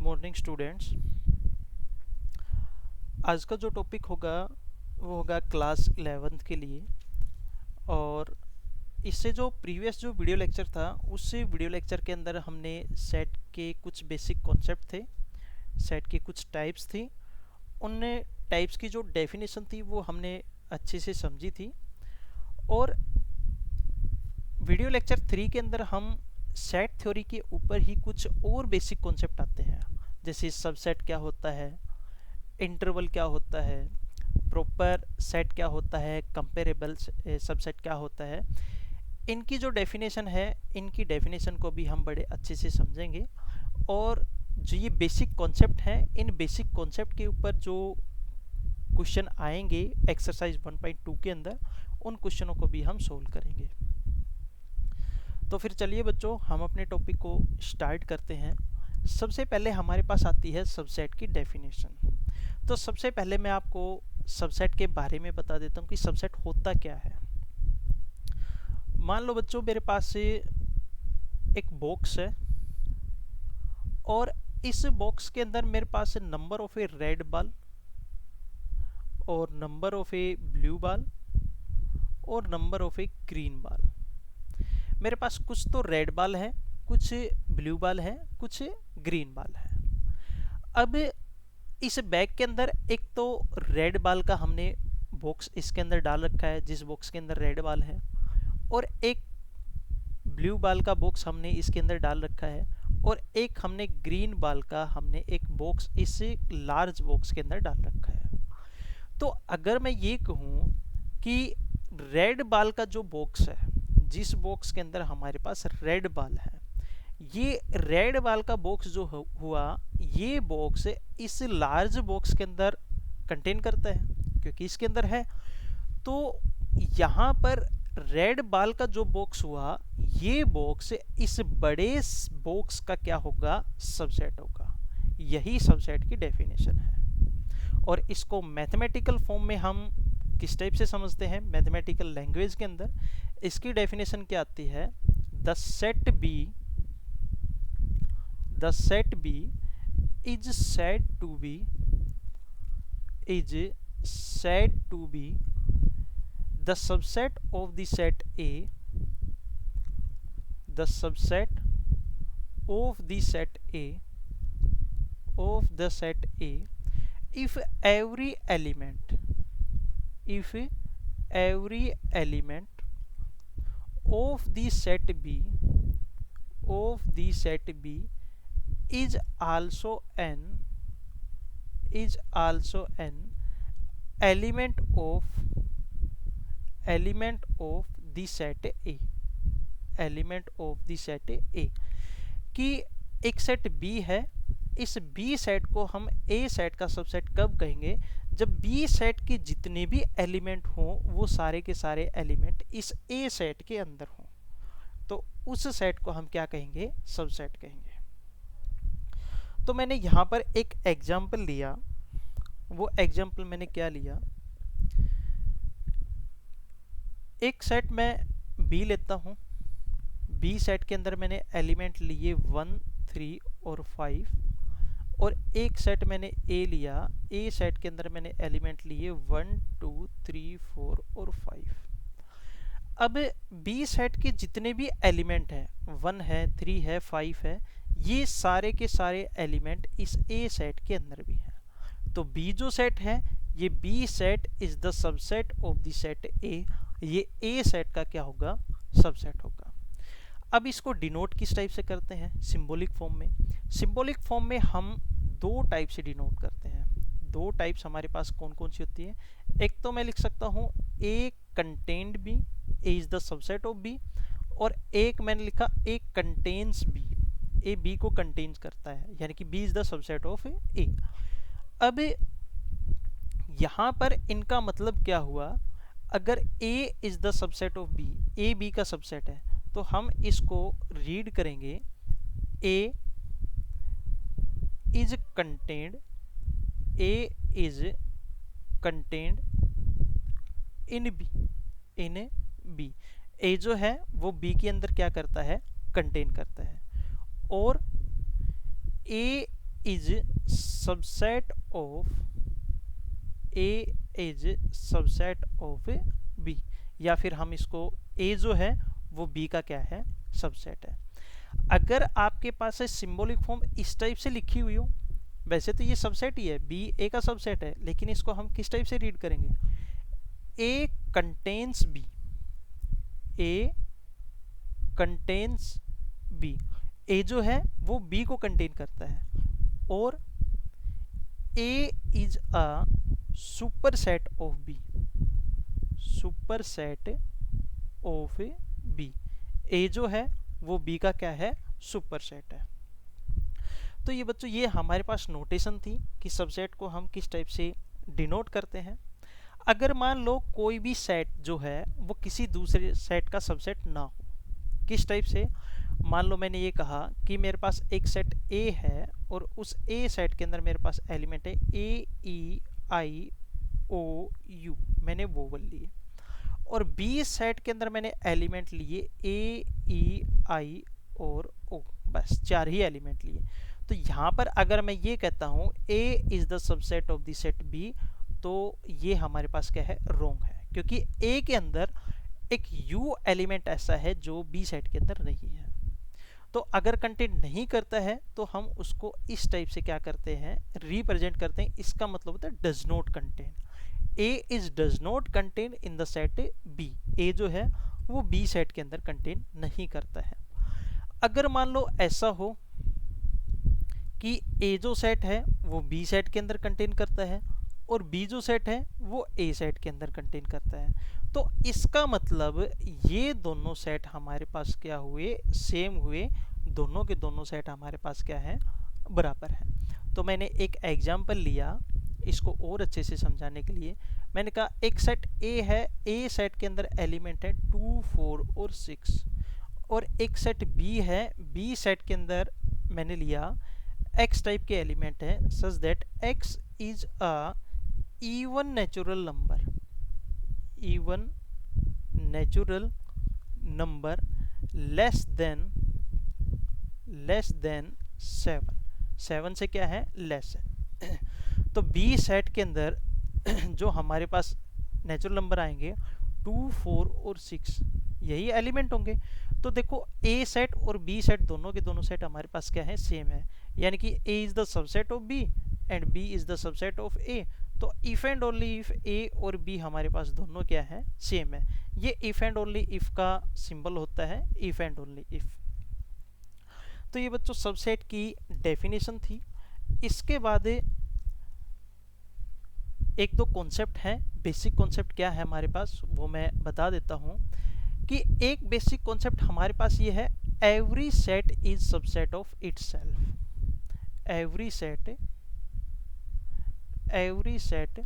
Morning students. आज का जो टॉपिक होगा वो होगा क्लास 11th के लिए। और इससे जो प्रीवियस जो वीडियो लेक्चर था उससे वीडियो लेक्चर के अंदर हमने सेट के कुछ बेसिक कॉन्सेप्ट थे, सेट के कुछ टाइप्स थी, उन टाइप्स की जो डेफिनेशन थी वो हमने अच्छे से समझी थी। और वीडियो लेक्चर 3 के अंदर हम सेट थ्योरी के ऊपर ही कुछ और बेसिक कॉन्सेप्ट आते हैं, जैसे सबसेट क्या होता है, इंटरवल क्या होता है, प्रॉपर सेट क्या होता है, कंपेरेबल सबसेट क्या होता है। इनकी जो डेफिनेशन है, इनकी डेफिनेशन को भी हम बड़े अच्छे से समझेंगे। और जो ये बेसिक कॉन्सेप्ट हैं, इन बेसिक कॉन्सेप्ट के ऊपर जो क्वेश्चन आएंगे एक्सरसाइज 1.2 के अंदर, उन क्वेश्चनों को भी हम सोल्व करेंगे। तो फिर चलिए बच्चों, हम अपने टॉपिक को स्टार्ट करते हैं। सबसे पहले हमारे पास आती है सबसेट की डेफिनेशन। तो सबसे पहले मैं आपको सबसेट के बारे में बता देता हूँ कि सबसेट होता क्या है। मान लो बच्चों, मेरे पास से एक बॉक्स है और इस बॉक्स के अंदर मेरे पास number of a red ball और number of a blue ball और number of a green ball. मेरे पास कुछ तो रेड बॉल है, कुछ ब्लू बॉल है, कुछ ग्रीन बॉल है। अब इस बैग के अंदर एक तो रेड बॉल का हमने बॉक्स इसके अंदर डाल रखा है, जिस बॉक्स के अंदर रेड बॉल है, और एक ब्लू बॉल का बॉक्स हमने इसके अंदर डाल रखा है, और एक हमने ग्रीन बॉल का हमने एक बॉक्स इस लार्ज बॉक्स के अंदर डाल रखा है। तो अगर मैं ये कहूँ कि रेड बॉल का जो बॉक्स है, जिस बॉक्स के अंदर हमारे पास रेड बॉल है, ये रेड बॉल का बॉक्स जो हुआ, ये बॉक्स इस लार्ज बॉक्स के अंदर कंटेन करता है क्योंकि इसके अंदर है। तो यहाँ पर रेड बॉल का जो बॉक्स हुआ, ये बॉक्स इस बड़े बॉक्स का क्या होगा, सबसेट होगा। यही सबसेट की डेफिनेशन है। और इसको मैथमेटिकल फॉर्म में हम किस टाइप से समझते हैं, मैथमेटिकल लैंग्वेज के अंदर इसकी डेफिनेशन क्या आती है, the set B is said to be the subset of the set A, the subset of the set A if every element of the set B is also an element of the set A, कि एक set B है, इस B set को हम A set का subset कब कहेंगे, जब B सेट के जितने भी एलिमेंट हों वो सारे के सारे एलिमेंट इस A सेट के अंदर हों, तो उस सेट को हम क्या कहेंगे, सबसेट कहेंगे। तो मैंने यहाँ पर एक एग्जाम्पल लिया। वो एग्जाम्पल मैंने क्या लिया, एक सेट मैं B लेता हूँ, B सेट के अंदर मैंने एलिमेंट लिए 1, 3 और 5, और एक सेट मैंने A लिया, A सेट के अंदर मैंने एलिमेंट लिए 1, 2, 3, 4 और 5। अब B सेट के जितने भी एलिमेंट हैं, 1 है, 3 है, 5 है, ये सारे के सारे एलिमेंट इस A सेट के अंदर भी हैं। तो B जो सेट है, ये B set is the subset of the set A, ये A सेट का क्या होगा, सबसेट होगा। अब इसको डिनोट किस टाइप से करते हैं, सिंबॉलिक फॉर्म में। सिंबॉलिक फॉर्म में हम दो टाइप से डिनोट करते हैं। दो टाइप्स हमारे पास कौन कौन सी होती है, एक तो मैं लिख सकता हूँ A contained B, A is the subset of B, और एक मैंने लिखा A contains B, A B को कंटेन्स करता है, यानी कि B is the subset of A। अब यहाँ पर इनका मतलब क्या हुआ, अगर A is the subset of B, A B का सबसेट है, तो हम इसको रीड करेंगे A is contained in B। A जो है वो B के अंदर क्या करता है, कंटेन करता है। और A is subset of A is subset of B, या फिर हम इसको ए जो है वो बी का क्या है, सबसेट है। अगर आपके पास है सिंबॉलिक फॉर्म इस टाइप से लिखी हुई हो, वैसे तो ये सबसेट ही है, बी ए का सबसेट है, लेकिन इसको हम किस टाइप से रीड करेंगे, A contains B, A contains B, A जो है वो बी को कंटेन करता है, और A is a superset of B, superset of B, A जो है वो बी का क्या है, सुपरसेट है। तो ये बच्चों ये हमारे पास नोटेशन थी कि सबसेट को हम किस टाइप से डिनोट करते हैं। अगर मान लो कोई भी सेट जो है वो किसी दूसरे सेट का सबसेट ना हो, किस टाइप से, मान लो मैंने ये कहा कि मेरे पास एक सेट ए है और उस ए सेट के अंदर मेरे पास एलिमेंट है A E I O you, मैंने वोवल लिए, और बी सेट के अंदर मैंने एलिमेंट लिए ए ई आई और ओ, बस 4 ही एलिमेंट लिए। तो यहाँ पर अगर मैं ये कहता हूँ A is the subset of the set B, तो ये हमारे पास क्या है, रॉन्ग है, क्योंकि ए के अंदर एक यू एलिमेंट ऐसा है जो बी सेट के अंदर नहीं है। तो अगर कंटेंट नहीं करता है तो हम उसको इस टाइप से क्या करते हैं, रिप्रेजेंट करते हैं, इसका मतलब होता है does not contain, A is does not contain in the set B, A जो है वो बी सेट के अंदर कंटेन नहीं करता है। अगर मान लो ऐसा हो कि ए जो सेट है वो बी सेट के अंदर कंटेन करता है और बी जो सेट है वो ए सेट के अंदर कंटेन करता है, तो इसका मतलब ये दोनों सेट हमारे पास क्या हुए, सेम हुए, दोनों के दोनों सेट हमारे पास क्या है, बराबर है। तो मैंने एक एग्जांपल लिया इसको और अच्छे से समझाने के लिए, मैंने कहा एक सेट ए है, ए सेट के अंदर एलिमेंट है 2 4 और 6, और एक सेट बी है, बी सेट के अंदर मैंने लिया x टाइप के एलिमेंट है such that x is a even natural number, even natural number less than 7, 7 से क्या है, लेस है। तो बी सेट के अंदर जो हमारे पास नेचुरल नंबर आएंगे 2 4 और 6, यही एलिमेंट होंगे। तो देखो ए सेट और बी सेट दोनों के दोनों सेट हमारे पास क्या है, सेम है, यानी कि A is the subset of B and B is the subset of A. तो if and only if A और बी हमारे पास दोनों क्या है, सेम है। ये इफ एंड ओनली इफ का सिंबल होता है, इफ एंड ओनली इफ। तो ये बच्चों सबसेट की डेफिनेशन थी। इसके बाद एक दो कॉन्सेप्ट है, बेसिक कॉन्सेप्ट क्या है हमारे पास वो मैं बता देता हूँ। कि एक बेसिक कॉन्सेप्ट हमारे पास ये है, every set is subset of itself, every set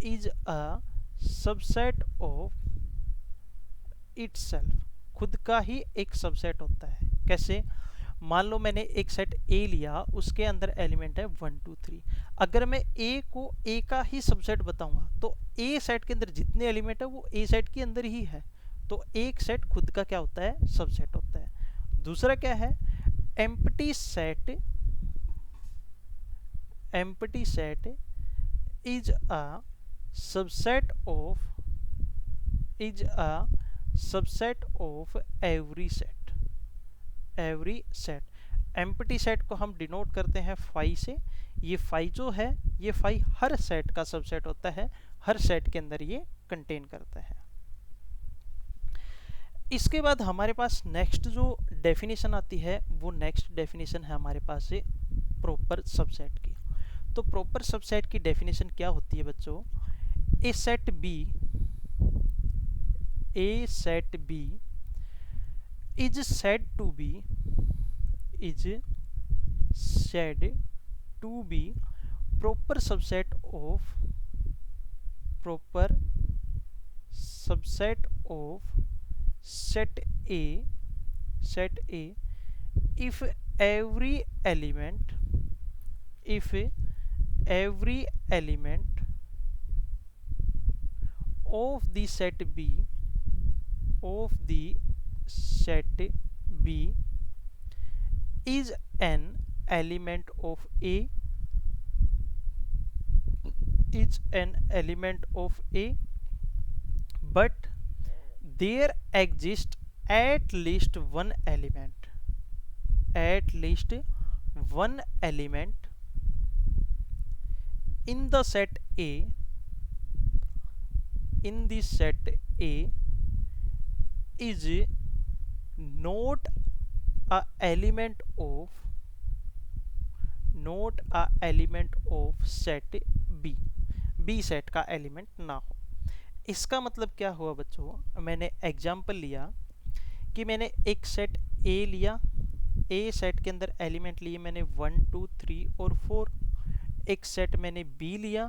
is a subset of itself, खुद का ही एक सबसेट होता है। कैसे, मान लो मैंने एक सेट ए लिया, उसके अंदर एलिमेंट है 1 2 3, अगर मैं ए को ए का ही सबसेट बताऊंगा तो ए सेट के अंदर जितने एलिमेंट है वो ए सेट के अंदर ही है, तो एक सेट खुद का क्या होता है, सबसेट होता है। दूसरा क्या है, empty set is a subset of every set. Empty set को हम डिनोट करते हैं फाई से, ये फाई जो है ये फाई हर सेट का सबसेट होता है, हर सेट के अंदर ये कंटेन करता है। इसके बाद हमारे पास नेक्स्ट जो डेफिनेशन आती है वो नेक्स्ट डेफिनेशन है हमारे पास से प्रॉपर सबसेट की। तो प्रॉपर सबसेट की डेफिनेशन क्या होती है बच्चों, A set B is said to be proper subset of set A if every element of the set B is an element of A is an element of A, but there exists at least one element, at least one element in the set A, in the set A is not a element of, not a element of set B, B set का element ना हो। इसका मतलब क्या हुआ बच्चों, मैंने example लिया कि मैंने एक सेट ए लिया, ए सेट के अंदर एलिमेंट लिए मैंने 1 2 3 और 4। एक सेट मैंने बी लिया,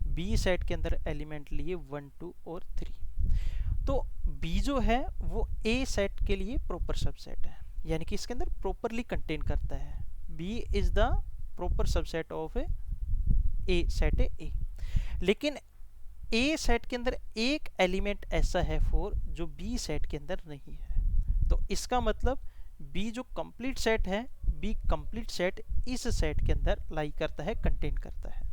बी सेट के अंदर एलिमेंट लिए 1 2 और 3। तो बी जो है वो ए सेट के लिए प्रॉपर सबसेट है, यानी कि इसके अंदर प्रॉपरली कंटेन करता है। B is the proper subset of a set A. लेकिन ए सेट के अंदर एक एलिमेंट ऐसा है 4 जो बी सेट के अंदर नहीं है। तो इसका मतलब बी जो कंप्लीट सेट है, बी कंप्लीट सेट इस सेट के अंदर लाई करता है, कंटेन करता है।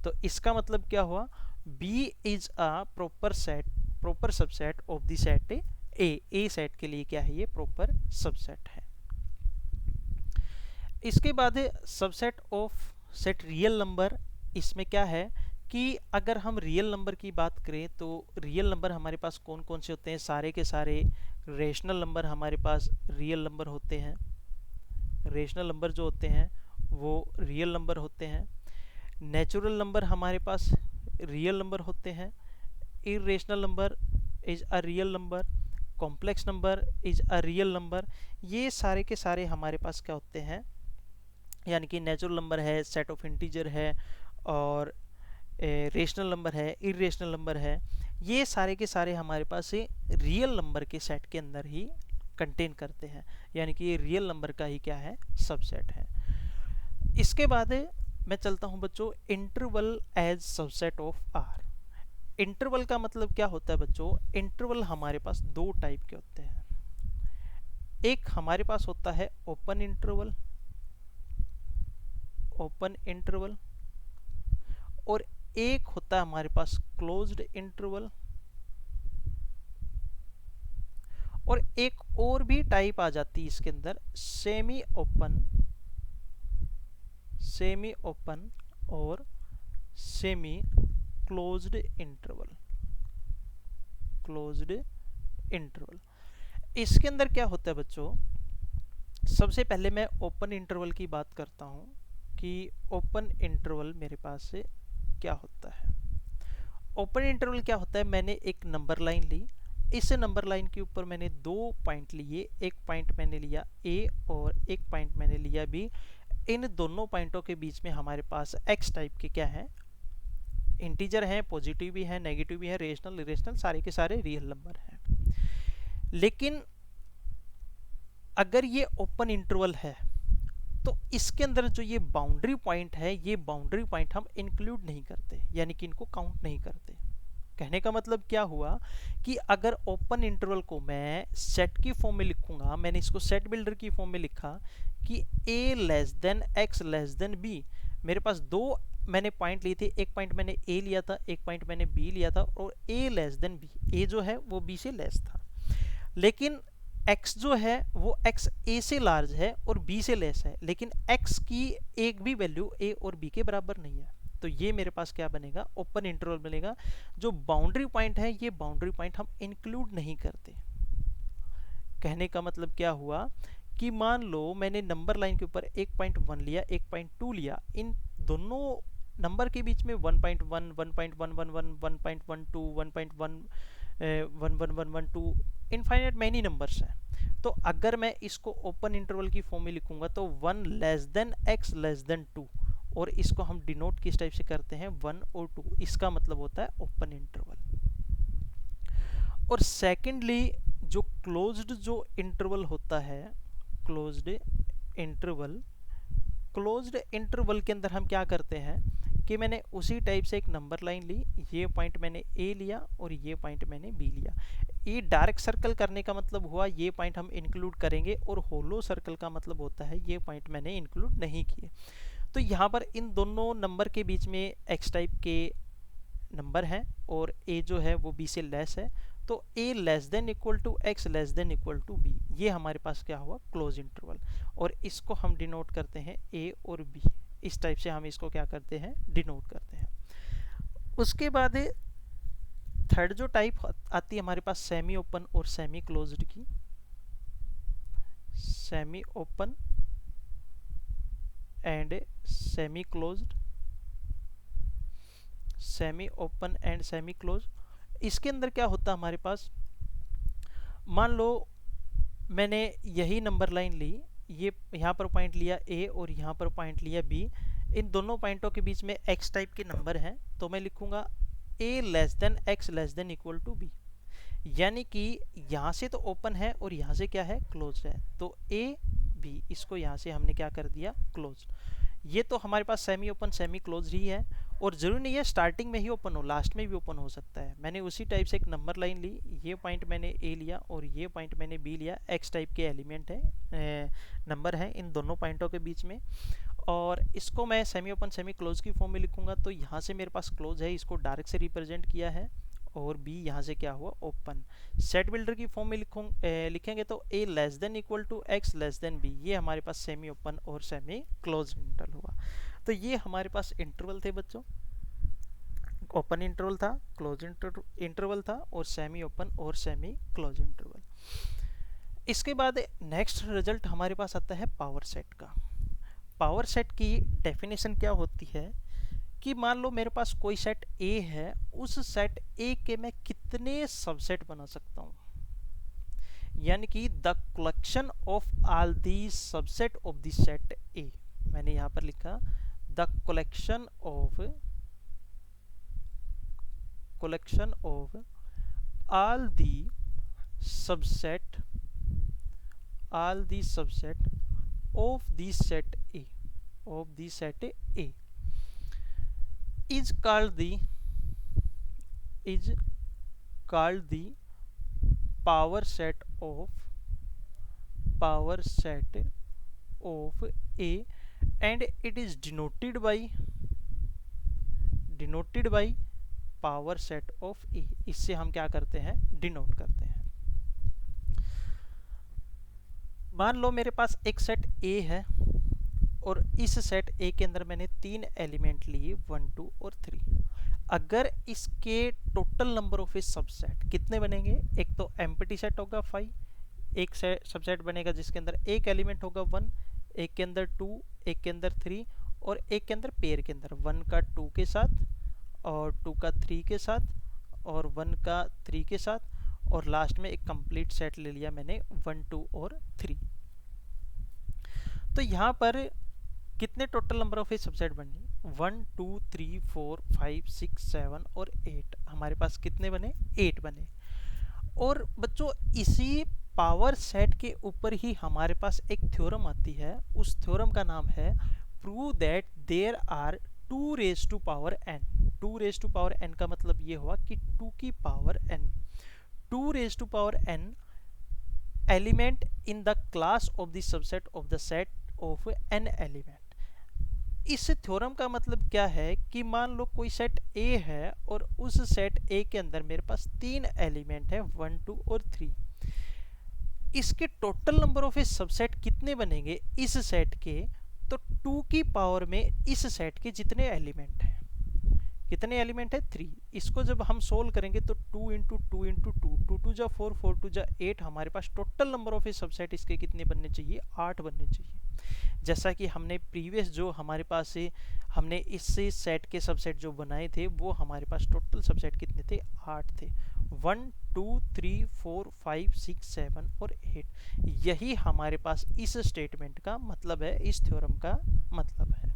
तो इसका मतलब क्या हुआ, B is a proper set, proper subset of the set A. A set के लिए क्या है, ये प्रॉपर सबसेट है। इसके बाद subset of set real number. इसमें क्या है कि अगर हम रियल नंबर की बात करें तो रियल नंबर हमारे पास कौन कौन से होते हैं, सारे के सारे रेशनल नंबर हमारे पास रियल नंबर होते हैं। रेशनल नंबर जो होते हैं वो रियल नंबर होते हैं। नेचुरल नंबर हमारे पास रियल नंबर होते हैं। Irrational number is a real number. Complex number is a real number. ये सारे के सारे हमारे पास क्या होते हैं, यानी कि नेचुरल नंबर है, सेट ऑफ इंटीजर है, और रेशनल नंबर है, इरेशनल नंबर है। ये सारे के सारे हमारे पास रियल नंबर के सेट के अंदर ही कंटेन करते हैं, यानी कि ये रियल नंबर का ही क्या है, सबसेट है। इसके बाद मैं चलता हूं बच्चों interval as subset of R. Interval का मतलब क्या होता है बच्चों, इंटरवल हमारे पास दो टाइप के होते हैं। एक हमारे पास होता है ओपन इंटरवल, ओपन इंटरवल, और एक होता है हमारे पास क्लोज्ड इंटरवल। और एक और भी टाइप आ जाती है इसके अंदर, सेमी ओपन, सेमी ओपन और semi closed interval, closed interval. इसके अंदर क्या होता है बच्चों, सबसे पहले मैं ओपन इंटरवल की बात करता हूं कि ओपन इंटरवल मेरे पास से क्या होता है। ओपन इंटरवल क्या होता है, मैंने एक नंबर लाइन ली, इस नंबर लाइन के ऊपर मैंने दो पॉइंट लिए, एक पॉइंट मैंने लिया ए और एक पॉइंट मैंने लिया बी। इन दोनों पॉइंटों के बीच में हमारे पास एक्स टाइप के क्या है, इंटीजर हैं, पॉजिटिव भी है, नेगेटिव भी है, रेशनल इरेशनल, सारे के सारे रियल नंबर हैं। लेकिन अगर ये ओपन इंटरवल है तो इसके अंदर जो ये बाउंड्री पॉइंट है, ये बाउंड्री पॉइंट हम इंक्लूड नहीं करते, यानी कि इनको काउंट नहीं करते। कहने का मतलब क्या हुआ कि अगर ओपन इंटरवल को मैं सेट की फॉर्म में लिखूंगा, मैंने इसको सेट बिल्डर की फॉर्म में लिखा कि a less than x less than b। मेरे पास दो मैंने पॉइंट लिए थे, एक पॉइंट मैंने a लिया था, एक पॉइंट मैंने b लिया था, और a less than b, a जो है वो b से लेस था। लेकिन x जो है वो x a से लार्ज है और b से लेस है, लेकिन x की एक भी वैल्यू a और b के बराबर नहीं है। तो ये मेरे पास क्या बनेगा, ओपन इंटरवल बनेगा। जो बाउंड्री पॉइंट है, ये बाउंड्री पॉइंट हम इंक्लूड नहीं करते। कहने का मतलब क्या हुआ कि मान लो मैंने नंबर लाइन के ऊपर 1.1 लिया, 1.2 लिया, इन दोनों नंबर के बीच में 1.1 1.111 1.12 1.1112 इनफाइनाइट मैनी नंबर्स हैं। तो अगर मैं इसको ओपन इंटरवल की फॉर्म में लिखूंगा तो 1 less than x less than 2, और इसको हम डिनोट किस टाइप से करते हैं, 1 और 2। इसका मतलब होता है ओपन इंटरवल। और सेकेंडली जो क्लोज्ड जो इंटरवल होता है, क्लोज्ड इंटरवल, क्लोज्ड इंटरवल के अंदर हम क्या करते हैं कि मैंने उसी टाइप से एक नंबर लाइन ली, ये पॉइंट मैंने ए लिया और ये पॉइंट मैंने बी लिया। ये डार्क सर्कल करने का मतलब हुआ ये पॉइंट हम इंक्लूड करेंगे, और होलो सर्कल का मतलब होता है ये पॉइंट मैंने इंक्लूड नहीं किए। तो यहाँ पर इन दोनों नंबर के बीच में एक्स टाइप के नंबर हैं और ए जो है वो बी से लेस है, तो A less than equal to X less than equal to B, ये हमारे पास क्या हुआ क्लोज इंटरवल। और इसको हम डिनोट करते हैं ए और बी, इस टाइप से हम इसको क्या करते हैं डिनोट करते हैं। उसके बाद थर्ड जो टाइप आती है हमारे पास सेमी ओपन और सेमी क्लोज्ड की। Semi open and semi closed, semi open and semi close. इसके अंदर क्या होता है हमारे पास, मान लो मैंने यही नंबर लाइन ली, ये यहाँ पर पॉइंट लिया ए और यहाँ पर पॉइंट लिया बी, इन दोनों पॉइंटों के बीच में एक्स टाइप के नंबर हैं, तो मैं लिखूंगा A less than X less than equal to B, यानी कि यहाँ से तो ओपन है और यहाँ से क्या है क्लोज है, तो ए बी इसको यहाँ से हमने क्या कर दिया क्लोज। ये तो हमारे पास सेमी ओपन सेमी क्लोज ही है, और जरूरी नहीं है स्टार्टिंग में ही ओपन हो, लास्ट में भी ओपन हो सकता है। मैंने उसी टाइप से एक नंबर लाइन ली, ये पॉइंट मैंने ए लिया और ये पॉइंट मैंने बी लिया, एक्स टाइप के एलिमेंट है नंबर है इन दोनों पॉइंटों के बीच में, और इसको मैं सेमी ओपन सेमी क्लोज की फॉर्म में लिखूंगा। तो यहाँ से मेरे पास क्लोज है, इसको डार्क से रिप्रेजेंट किया है, और बी यहाँ से क्या हुआ ओपन। सेट बिल्डर की फॉर्म में लिखेंगे तो A less than equal to X less than B, ये हमारे पास सेमी ओपन और सेमी क्लोज इंटरवल हुआ। तो ये हमारे पास इंटरवल थे बच्चों, ओपन इंटरवल था, क्लोज इंटरवल था, और सेमी ओपन और सेमी क्लोज इंटरवल। इसके बाद नेक्स्ट रिजल्ट हमारे पास आता है पावर सेट का। पावर सेट की डेफिनेशन क्या होती है कि मान लो मेरे पास कोई सेट ए है, उस सेट ए के मैं कितने सबसेट बना सकता हूँ, यानी कि the collection of all the subset of the set ए। मैंने यहाँ पर लिखा the collection of all the subset of the set A is called the power set of A, and it is denoted by power set of A. इससे हम क्या करते हैं denote करते हैं। मान लो मेरे पास एक सेट ए है और इस सेट ए के अंदर मैंने 3 एलिमेंट लिए 1 2 और 3। अगर इसके total number of a subset कितने बनेंगे, एक तो एम्प्टी सेट होगा 5, एक सबसेट बनेगा जिसके अंदर एक एलिमेंट होगा 1, एक के अंदर 2, एक के अंदर 3, और एक के अंदर पेयर के अंदर 1 का 2 के साथ और 2 का 3 के साथ और 1 का 3 के साथ, और लास्ट में एक कंप्लीट सेट ले लिया मैंने 1 2 और 3। तो यहाँ पर कितने total number of a subset बने, 1 2 3 4 5 6 7 और 8, हमारे पास कितने बने 8 बने। और बच्चों इसी पावर सेट के ऊपर ही हमारे पास एक थ्योरम आती है, उस थ्योरम का नाम है prove that there are 2 raise to power n। 2 raise to power n का मतलब ये हुआ कि 2 की power n, 2 raise to power n element in the class of the subset of the set of n element. इस theorem का मतलब क्या है कि मान लो कोई सेट A है और उस सेट A के अंदर मेरे पास 3 एलिमेंट है 1 2 और 3। इसके total number of a subset कितने बनेंगे इस सेट के, तो 2 की पावर में इस सेट के जितने एलिमेंट हैं, कितने एलिमेंट है 3। इसको जब हम सोल्व करेंगे तो 2 इंटू 2 इंटू 2, 2 2 जा 4 4 2 जा 8, हमारे पास total number of a subset इसके कितने बनने चाहिए 8 बनने चाहिए। जैसा कि हमने प्रीवियस जो हमारे पास से हमने इससे सेट के सबसेट जो बनाए थे वो हमारे पास टोटल सबसेट कितने थे 8 थे, 1 2 3 4 5 6 7 और 8। यही हमारे पास इस स्टेटमेंट का मतलब है, इस थ्योरम का मतलब है।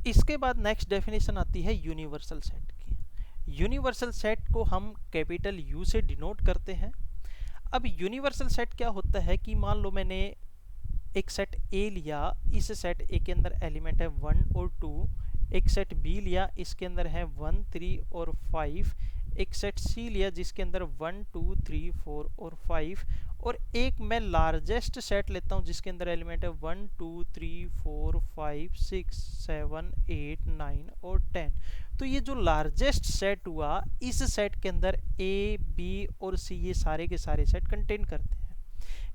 इसके बाद नेक्स्ट डेफिनेशन आती है यूनिवर्सल सेट की। यूनिवर्सल सेट को हम कैपिटल यू से डिनोट करते हैं। अब यूनिवर्सल सेट क्या होता है कि मान लो मैंने एक सेट ए लिया, इस सेट ए के अंदर एलिमेंट है 1 और 2, एक सेट बी लिया, इसके अंदर है 1 3 और 5, एक सेट सी लिया जिसके अंदर 1 2 3 4 और 5, और एक मैं लार्जेस्ट सेट लेता हूं जिसके अंदर एलिमेंट है 1 2 3 4 5 6 7 8 9 और 10। तो ये जो लार्जेस्ट सेट हुआ, इस सेट के अंदर ए बी और सी ये सारे के सारे सेट कंटेन करते हैं,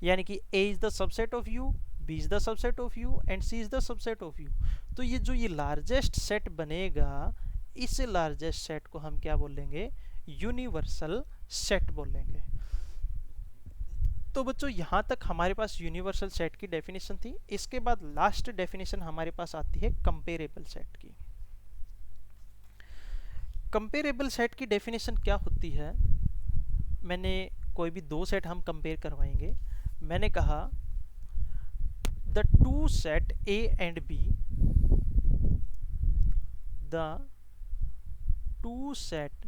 यानी कि A is the subset of U, B is the subset of U and C is the subset of U. तो ये जो ये लार्जेस्ट सेट बनेगा, इस लार्जेस्ट सेट को हम क्या बोलेंगे, यूनिवर्सल सेट बोलेंगे। तो बच्चों यहां तक हमारे पास यूनिवर्सल सेट की डेफिनेशन थी। इसके बाद लास्ट डेफिनेशन हमारे पास आती है कंपेरेबल सेट की। कंपेरेबल सेट की डेफिनेशन क्या होती है, मैंने कोई भी दो सेट हम कंपेयर करवाएंगे। मैंने कहा the two set A and B, the two set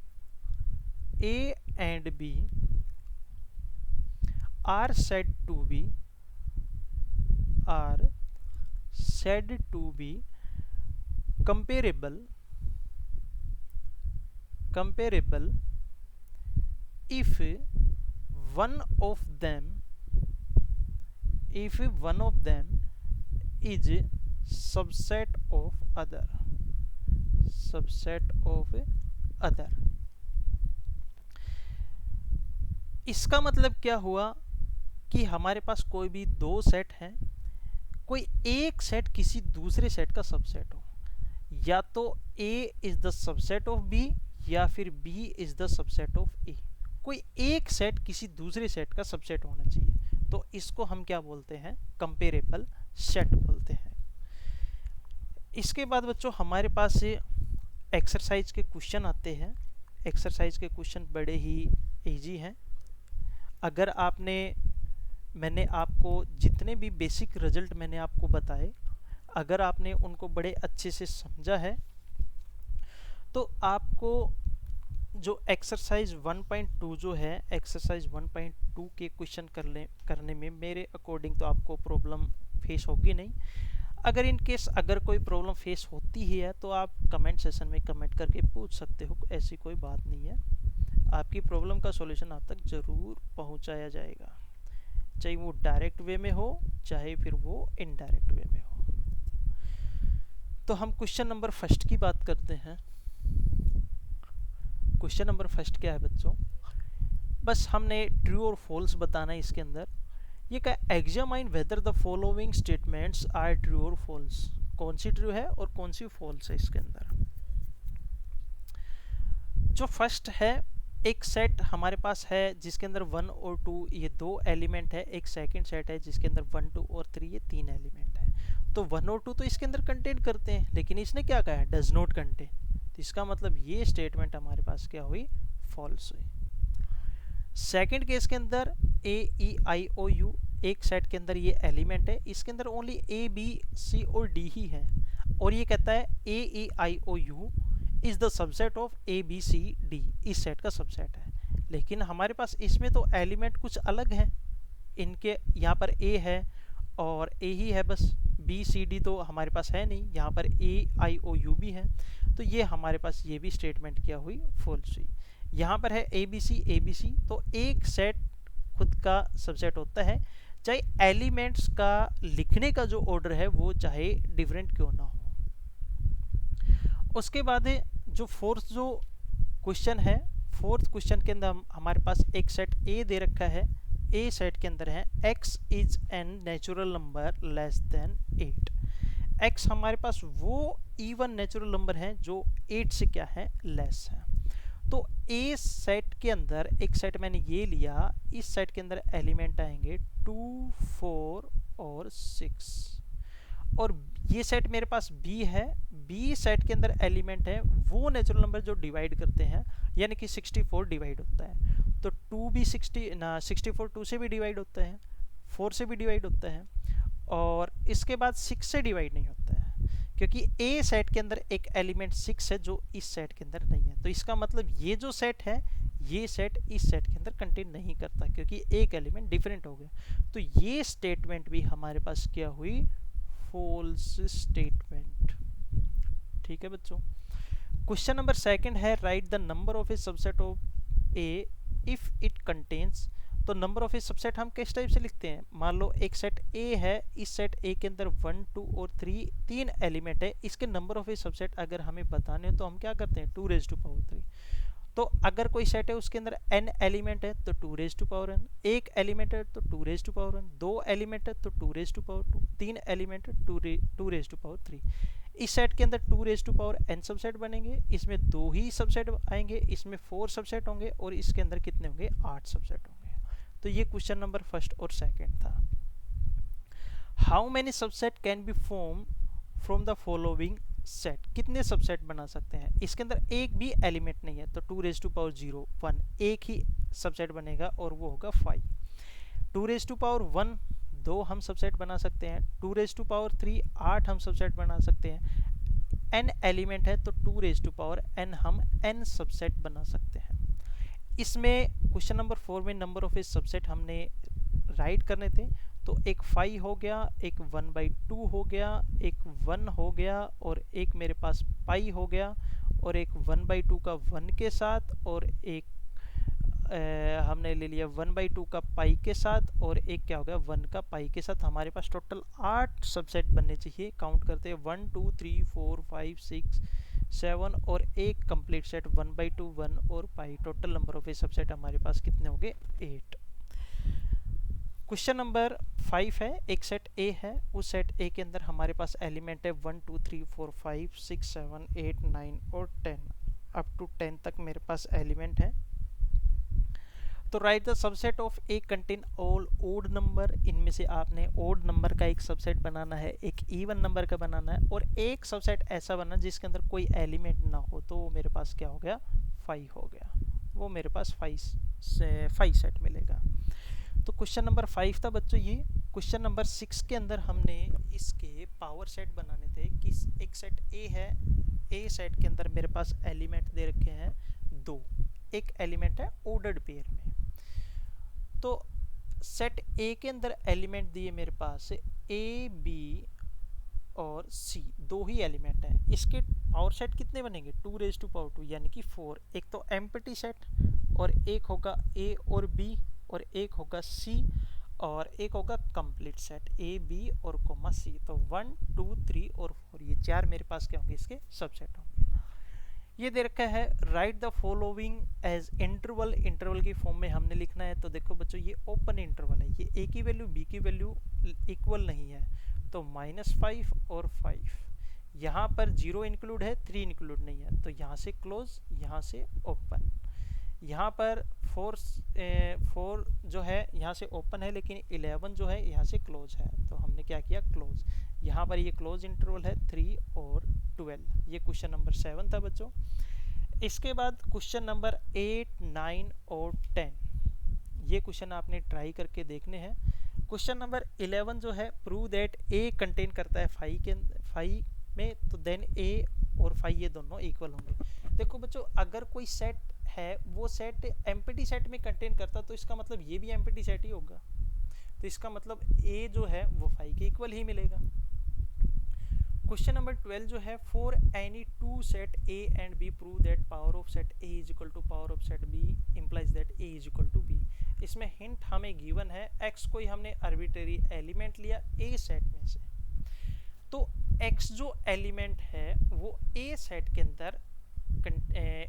A and B are said to be comparable if one of them is subset of other। इसका मतलब क्या हुआ कि हमारे पास कोई भी दो सेट हैं, कोई एक सेट किसी दूसरे सेट का सबसेट हो, या तो A is the subset of B या फिर B is the subset of A। कोई एक सेट किसी दूसरे सेट का सबसेट होना चाहिए, तो इसको हम क्या बोलते हैं, कंपेरेबल सेट बोलते हैं। इसके बाद बच्चों हमारे पास एक्सरसाइज के क्वेश्चन आते हैं। एक्सरसाइज के क्वेश्चन बड़े ही इजी हैं। अगर मैंने आपको जितने भी बेसिक रिजल्ट मैंने आपको बताए, अगर आपने उनको बड़े अच्छे से समझा है, तो आपको जो एक्सरसाइज 1.2 जो है, एक्सरसाइज 1.2 के क्वेश्चन करने में मेरे अकॉर्डिंग तो आपको प्रॉब्लम फेस होगी नहीं। अगर इन केस अगर कोई प्रॉब्लम फेस होती ही है तो आप कमेंट सेशन में कमेंट करके पूछ सकते हो, ऐसी कोई बात नहीं है। आपकी प्रॉब्लम का सॉल्यूशन आप तक ज़रूर पहुंचाया जाएगा, चाहे वो डायरेक्ट वे में हो चाहे फिर वो इनडायरेक्ट वे में हो। तो हम क्वेश्चन नंबर फर्स्ट की बात करते हैं। क्वेश्चन नंबर फर्स्ट क्या है बच्चों, बस हमने ट्रू और फॉल्स बताना है इसके अंदर। ये क्या, examine whether the following statements are true और फॉल्स। कौन सी ट्रू है और कौन सी फॉल्स है इसके अंदर। जो फर्स्ट है, एक सेट हमारे पास है जिसके अंदर 1 और 2 ये दो एलिमेंट है। एक सेकंड सेट है जिसके अंदर 1 2 और 3 ये तीन एलिमेंट है। तो 1 और 2 तो इसके अंदर कंटेन करते हैं, लेकिन इसने क्या कहा है, डज नॉट कंटेन। तो इसका मतलब ये स्टेटमेंट हमारे पास क्या हुई, फॉल्स हुई। सेकंड केस के अंदर ए ई आई ओ यू, एक सेट के अंदर ये एलिमेंट है, इसके अंदर ओनली ए बी सी और डी ही है, और ये कहता है A E I O U is the subset of A B C D, इस सेट का सबसेट है। लेकिन हमारे पास इसमें तो एलिमेंट कुछ अलग हैं, इनके यहाँ पर ए है और ए ही है बस, बी सी डी तो हमारे पास है नहीं, यहाँ पर ए आई ओ यू भी है। तो ये हमारे पास ये भी स्टेटमेंट क्या हुई, फॉल्स हुई। यहाँ पर है ए बी सी, तो एक सेट खुद का सबसेट होता है, चाहे एलिमेंट्स का लिखने का जो ऑर्डर है वो चाहे डिफरेंट क्यों ना हो। उसके बाद जो फोर्थ जो क्वेश्चन है, फोर्थ क्वेश्चन के अंदर हमारे पास एक सेट ए दे रखा है। ए सेट के अंदर है x is an natural number less than 8। x हमारे पास वो इवन नेचुरल नंबर है जो 8 से क्या है, लेस है। तो ए सेट के अंदर एक सेट मैंने ये लिया, इस सेट के अंदर एलिमेंट आएंगे 2 4 और 6, और ये सेट मेरे पास बी है। बी सेट के अंदर एलिमेंट है वो नेचुरल नंबर जो डिवाइड करते हैं, यानी कि 64 डिवाइड होता है। तो 2 भी 64 2 से भी डिवाइड होता है, 4 से भी डिवाइड होता है, और इसके बाद 6 से डिवाइड नहीं होता है, क्योंकि ए सेट के अंदर एक एलिमेंट 6 है जो इस सेट के अंदर नहीं है। तो इसका मतलब ये जो सेट है, ये सेट इस सेट के अंदर कंटेन नहीं करता, क्योंकि एक एलिमेंट डिफरेंट हो गया। तो ये स्टेटमेंट भी हमारे पास क्या हुई, फॉल्स स्टेटमेंट। ठीक है बच्चों। क्वेश्चन नंबर सेकंड है write the number of a subset of A if it contains. तो नंबर ऑफ ए सबसेट हम किस टाइप से लिखते हैं, मान लो एक सेट ए है, इस सेट ए के अंदर 1 2 और 3 तीन एलिमेंट है, इसके नंबर ऑफ ए सबसेट अगर हमें बताने हो तो हम क्या करते हैं 2 रेज टू पावर 3। तो अगर कोई सेट है उसके अंदर n एलिमेंट है तो 2 रेज टू पावर n, एक एलिमेंट है तो 2 रेज टू पावर n, दो एलिमेंट है तो 2 रेज टू पावर 2, तीन एलिमेंट है 2 रेज टू पावर 3। इस सेट के अंदर 2 raise to power n subset बनेंगे, इसमें 2 ही सबसेट आएंगे, इसमें 4 सबसेट होंगे और इसके अंदर कितने होंगे 8 सबसेट होंगे। तो ये क्वेश्चन नंबर फर्स्ट और सेकंड था। How many subset can be form from the following set, कितने सबसेट बना सकते हैं, इसके अंदर एक भी एलिमेंट नहीं है तो 2 रेज टू पावर 0 1 एक ही सबसेट बनेगा और वो होगा 5। 2 रेज टू पावर 1 2 हम सबसेट बना सकते हैं, 2 रेज टू पावर 3 8 हम सबसेट बना सकते हैं, n एलिमेंट है तो 2 रेज टू पावर n हम n सबसेट बना सकते हैं। इसमें क्वेश्चन नंबर 4 में नंबर ऑफ ए सबसेट हमने राइट करने थे, तो एक 5 हो गया, एक 1/2 हो गया, एक 1 हो गया और एक मेरे पास पाई हो गया और एक 1/2 का 1 के साथ और एक हमने ले लिया 1/2 का पाई के साथ और एक क्या हो गया 1 का पाई के साथ। हमारे पास टोटल 8 सबसेट बनने चाहिए। काउंट करते हैं 1 2 3 4 5 6 7 और एक कंप्लीट सेट 1/2 1 और pi. Total number of a subset हमारे पास कितने हो गए 8। क्वेश्चन नंबर 5 है, एक सेट ए है, उस सेट ए के अंदर हमारे पास एलिमेंट है 1 2 3 4 5 6 7 8 9 और 10, अप टू 10 तक मेरे पास एलिमेंट है। तो write the subset of A contain all odd number, इनमें से आपने ओड नंबर का एक सबसेट बनाना है, एक इवन नंबर का बनाना है और एक सबसेट ऐसा बनना जिसके अंदर कोई एलिमेंट ना हो। तो वो मेरे पास क्या हो गया 5 हो गया, वो मेरे पास 5 सेट मिलेगा। तो क्वेश्चन नंबर 5 था बच्चों ये। क्वेश्चन नंबर 6 के अंदर हमने इसके पावर सेट बनाने थे कि एक सेट ए है, ए सेट के अंदर मेरे पास एलिमेंट दे रखे हैं 2, एक एलिमेंट है ऑर्डर्ड पेयर में। तो सेट ए के अंदर एलिमेंट दिए मेरे पास ए बी और सी, 2 ही एलिमेंट है। इसके पावर सेट कितने बनेंगे 2 रेज टू पावर 2 यानी कि 4। एक तो एम्प्टी सेट और एक होगा ए और बी और एक होगा सी और एक होगा कंप्लीट सेट ए बी और कोमा सी। तो 1 2 3 और 4 ये 4 मेरे पास क्या होंगे इसके सबसेट होंगे। ये दे रखा है write the following as interval, interval की फॉर्म में हमने लिखना है। तो देखो बच्चों ये ओपन इंटरवल है, ये ए की वैल्यू बी की वैल्यू इक्वल नहीं है तो -5 और 5, यहाँ पर 0 इंक्लूड है 3 इंक्लूड नहीं है तो यहाँ से क्लोज यहाँ से ओपन। यहाँ पर 4 जो है यहाँ से ओपन है लेकिन 11 जो है यहाँ से क्लोज है तो हमने क्या किया क्लोज। यहाँ पर ये क्लोज इंटरवल है 3 और 12। ये क्वेश्चन नंबर 7 था बच्चों। इसके बाद क्वेश्चन नंबर 8 9 और 10, ये क्वेश्चन आपने ट्राई करके देखने हैं। क्वेश्चन नंबर 11 जो है प्रूव दैट ए कंटेन करता है 5 में, तो देन ए और 5 ये दोनों इक्वल होंगे। देखो बच्चों अगर कोई सेट है वो सेट एम्प्टी सेट में कंटेन करता तो इसका मतलब ये भी एम्प्टी सेट ही होगा, तो इसका मतलब ए जो है वो 5 के इक्वल ही मिलेगा। क्वेश्चन नंबर 12 जो है for any two set A and B prove that power of set A is equal to power of set B implies that A is equal to B. इसमें हिंट हमें given है x कोई हमने arbitrary element लिया ए set में से, तो x जो एलिमेंट है वो ए सेट के अंदर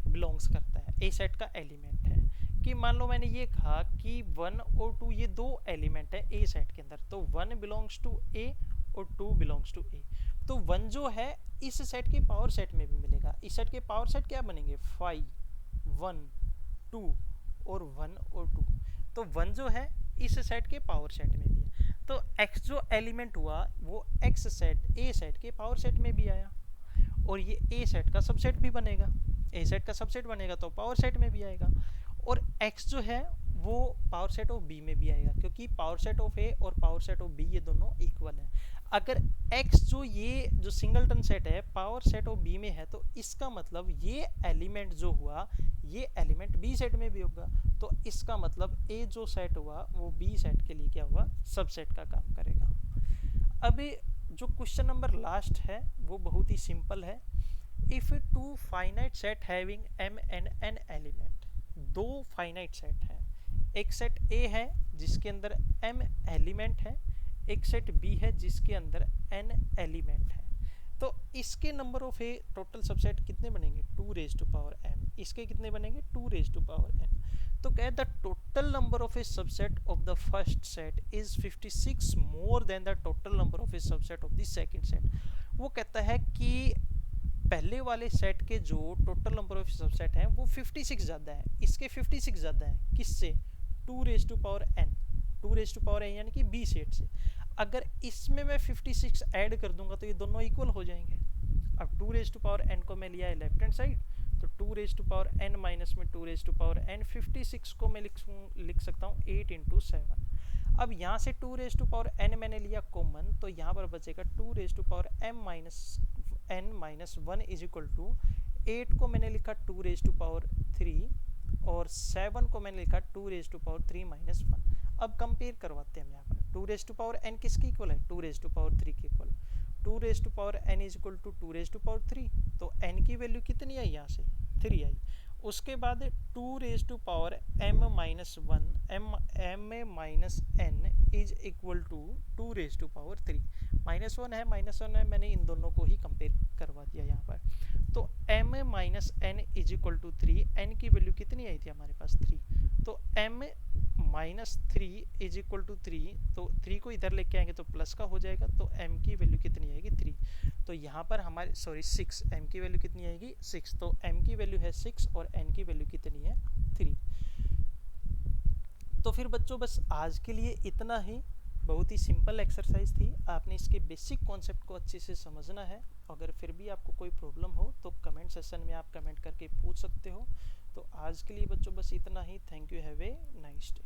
बिलोंग्स करता है, ए सेट का एलिमेंट है। कि मान लो मैंने ये कहा कि 1 और 2 ये 2 एलिमेंट है ए सेट के अंदर, तो 1 बिलोंग्स टू ए और 2 बिलोंग्स टू ए। तो 1 जो है इस सेट के पावर सेट में भी मिलेगा। इस सेट के पावर सेट क्या बनेंगे 5 1 2 और 1 और 2। तो 1 जो है इस सेट के पावर सेट में भी है, तो x जो एलिमेंट हुआ वो x सेट ए सेट के पावर सेट में भी आया और ये ए सेट का सबसेट भी बनेगा, ए सेट का सबसेट बनेगा तो पावर सेट में भी आएगा। और x जो है वो पावर सेट ऑफ बी में भी आएगा क्योंकि पावर सेट ऑफ ए और पावर सेट ऑफ बी ये दोनों इक्वल हैं। अगर x जो ये जो सिंगलटन सेट है पावर सेट ऑफ बी में है तो इसका मतलब ये एलिमेंट जो हुआ ये एलिमेंट बी सेट में भी होगा, तो इसका मतलब ए जो सेट हुआ वो बी सेट के लिए क्या हुआ सबसेट का काम करेगा। अभी जो क्वेश्चन नंबर लास्ट है वो बहुत ही सिंपल है। If two finite set having m and n element, दो फाइनाइट सेट हैं, एक सेट A है जिसके अंदर m एलिमेंट है, एक सेट B है जिसके अंदर n एलिमेंट है, तो इसके number of A total subset कितने बनेंगे 2 रेज टू पावर m, इसके कितने बनेंगे 2 रेज टू पावर n। तो कहे the total number of a subset of the first set is 56 more than the total number of a subset of the second set. वो कहता है कि पहले वाले सेट के जो टोटल नंबर ऑफ सबसेट हैं वो 56 ज़्यादा है, इसके 56 ज़्यादा है, किससे 2 raise to power n, 2 raise to power n यानी कि b सेट से। अगर इसमें मैं 56 ऐड कर दूंगा तो ये दोनों इक्वल हो जाएंगे। अब 2 रेज टू पावर n को मैं लिया है लेफ्ट हैंड साइड, तो 2 रेज टू पावर n माइनस में 2 रेज टू पावर n, 56 को मैं लिख सकता हूँ 8 इंटू 7। अब यहाँ से 2 रेज टू पावर n मैंने लिया कॉमन, तो यहाँ पर बचेगा 2 raise to power m minus n minus 1 is equal to 8 को मैंने लिखा 2 रेज टू पावर 3 और 7 को मैंने लिखा 2 रेज टू पावर 3 माइनस 1। अब कंपेयर करवाते हैं हम यहाँ पर, 2 रेज टू पावर n किसकी इक्वल है 2 रेज टू पावर 3 की equal, 2 raise to power n is equal to 2 raise to power 3, तो n की वैल्यू कितनी आई यहाँ से 3 आई। उसके बाद 2 raise to power m minus 1 m minus n is equal to 2 raise to power 3, minus 1 है minus 1 है, मैंने इन दोनों को ही कंपेयर करवा दिया यहाँ पर। तो m minus n is equal to 3, n की वैल्यू कितनी आई थी हमारे पास 3, तो m minus 3 is equal to 3, तो 3 को इधर लेके आएंगे तो प्लस का हो जाएगा, तो m की वैल्यू कितनी आएगी 3। तो यहाँ पर हमारे 6, m की वैल्यू कितनी आएगी 6, तो m की वैल्यू है 6 और n की वैल्यू कितनी है 3। तो फिर बच्चों बस आज के लिए इतना ही, बहुत ही सिंपल एक्सरसाइज थी, आपने इसके बेसिक कॉन्सेप्ट को अच्छे से समझना है। अगर फिर भी आपको कोई प्रॉब्लम हो तो कमेंट सेशन में आप कमेंट करके पूछ सकते हो। तो आज के लिए बच्चों बस इतना ही। Thank you, have a nice day.